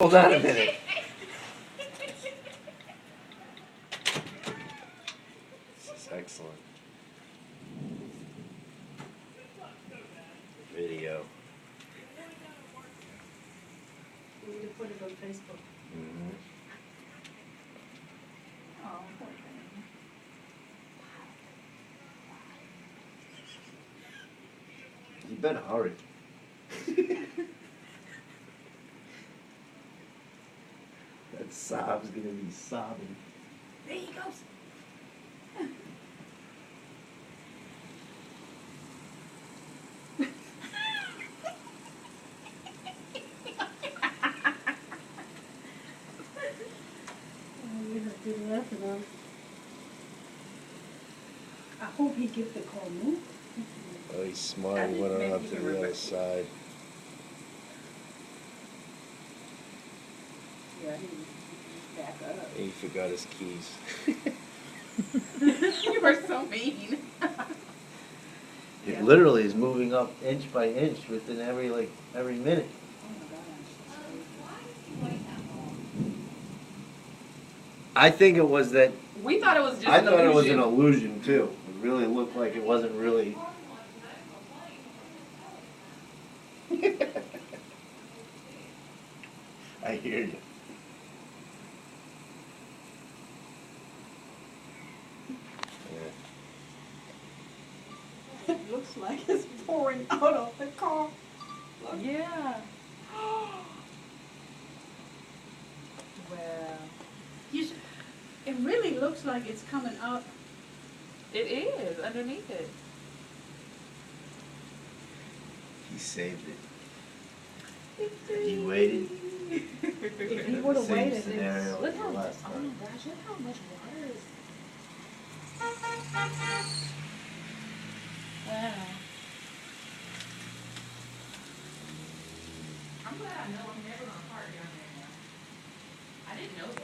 Hold on a minute. This is excellent. Video. We need to put it on Facebook. Mm-hmm. Oh, poor thing. You better hurry. That sob's gonna be sobbing. There he goes. Oh, we have to laugh at him. I hope he gets the call move. Oh, he's smart. He went on up to the other side. Yeah, he back up. He forgot his keys. You were so mean. It Yeah. literally is moving up inch by inch within every minute. Oh my gosh. I think it was that. We thought it was just I an thought it was an illusion. illusion too. It really looked like it wasn't really. I hear you. Yeah. It looks like it's pouring out of the car. Look. Yeah. Well, It really looks like it's coming out. it is underneath it. He saved it. He waited. If he The would have same waited, scenario Look as how the much. last Oh time. my gosh! Look how much water is. Wow. I'm glad I know I'm never gonna park down there now. I didn't know that.